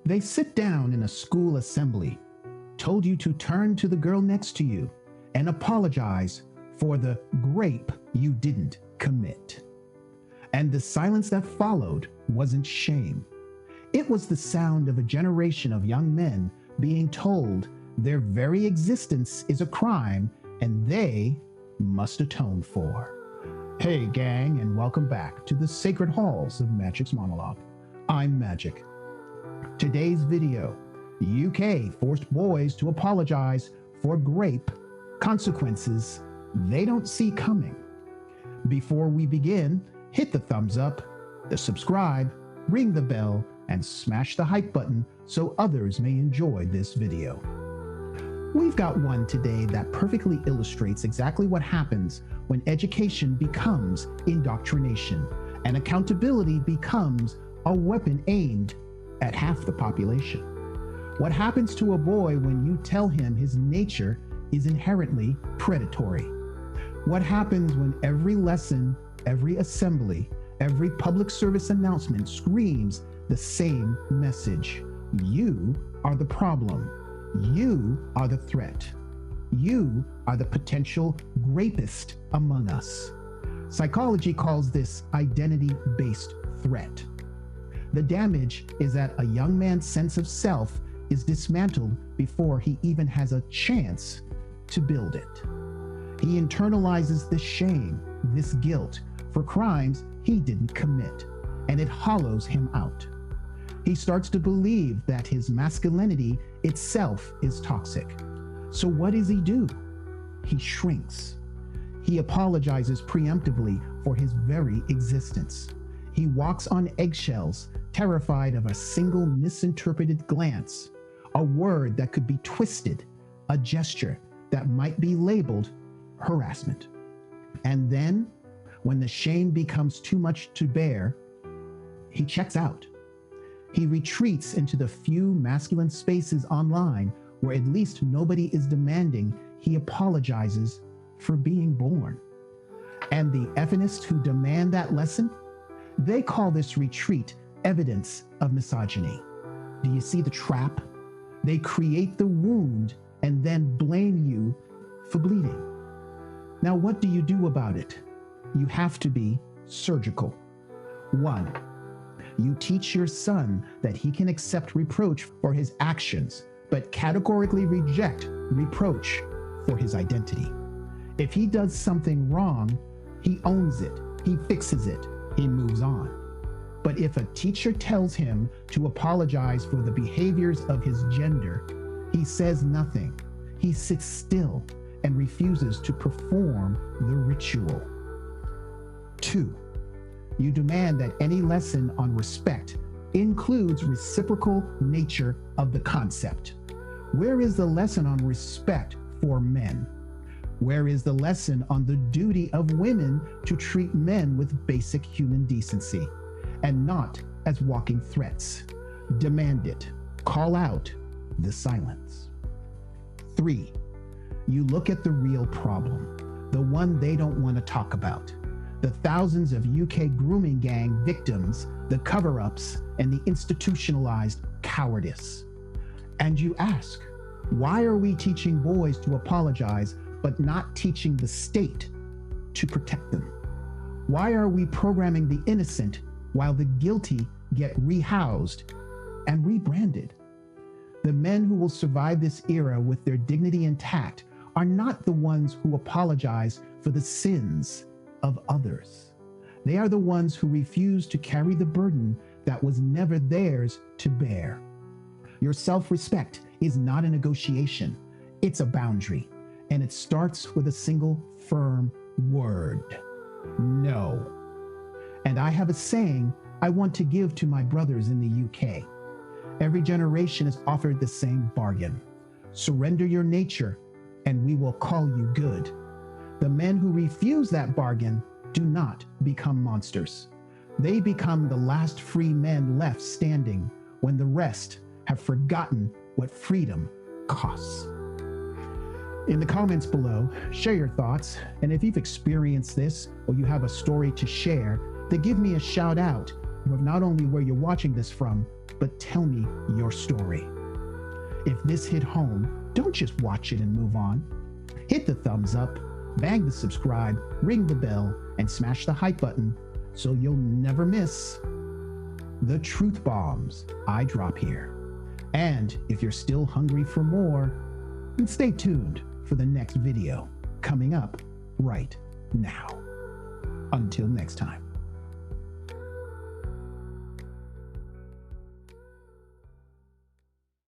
They sit down in a school assembly, told you to turn to the girl next to you and apologize for the grape you didn't commit. And the silence that followed wasn't shame. It was the sound of a generation of young men being told their very existence is a crime and they must atone for. Hey gang, and welcome back to the sacred halls of Magic's monologue. I'm Magic. Today's video, UK forced boys to apologize for grape consequences they don't see coming. Before we begin, hit the thumbs up, the subscribe, ring the bell, and smash the hype button so others may enjoy this video. We've got one today that perfectly illustrates exactly what happens when education becomes indoctrination and accountability becomes a weapon aimed at half the population. What happens to a boy when you tell him his nature is inherently predatory? What happens when every lesson, every assembly, every public service announcement screams the same message? You are the problem. You are the threat. You are the potential rapist among us. Psychology calls this identity-based threat. The damage is that a young man's sense of self is dismantled before he even has a chance to build it. He internalizes this shame, this guilt for crimes he didn't commit, and it hollows him out. He starts to believe that his masculinity itself is toxic. So what does he do? He shrinks. He apologizes preemptively for his very existence. He walks on eggshells, terrified of a single misinterpreted glance, a word that could be twisted, a gesture that might be labeled harassment. And then, when the shame becomes too much to bear, he checks out. He retreats into the few masculine spaces online where at least nobody is demanding he apologizes for being born. And the feminists who demand that lesson, they call this retreat evidence of misogyny. Do you see the trap? They create the wound and then blame you for bleeding. Now, what do you do about it? You have to be surgical. 1. You teach your son that he can accept reproach for his actions, but categorically reject reproach for his identity. If he does something wrong, he owns it, he fixes it, he moves on. But if a teacher tells him to apologize for the behaviors of his gender, he says nothing. He sits still and refuses to perform the ritual. 2. You demand that any lesson on respect includes reciprocal nature of the concept. Where is the lesson on respect for men? Where is the lesson on the duty of women to treat men with basic human decency and not as walking threats? Demand it. Call out the silence. 3. You look at the real problem, the one they don't want to talk about. The thousands of UK grooming gang victims, the cover-ups, and the institutionalized cowardice. And you ask, why are we teaching boys to apologize but not teaching the state to protect them? Why are we programming the innocent while the guilty get rehoused and rebranded? The men who will survive this era with their dignity intact are not the ones who apologize for the sins of others. They are the ones who refuse to carry the burden that was never theirs to bear. Your self-respect is not a negotiation, it's a boundary, and it starts with a single firm word: no. And I have a saying I want to give to my brothers in the UK. Every generation is offered the same bargain. Surrender your nature, and we will call you good. The men who refuse that bargain do not become monsters. They become the last free men left standing when the rest have forgotten what freedom costs. In the comments below, share your thoughts, and if you've experienced this or you have a story to share, then give me a shout out of not only where you're watching this from, but tell me your story. If this hit home, don't just watch it and move on. Hit the thumbs up, bang the subscribe, ring the bell, and smash the hype button so you'll never miss the truth bombs I drop here. And if you're still hungry for more, then stay tuned for the next video coming up right now. Until next time.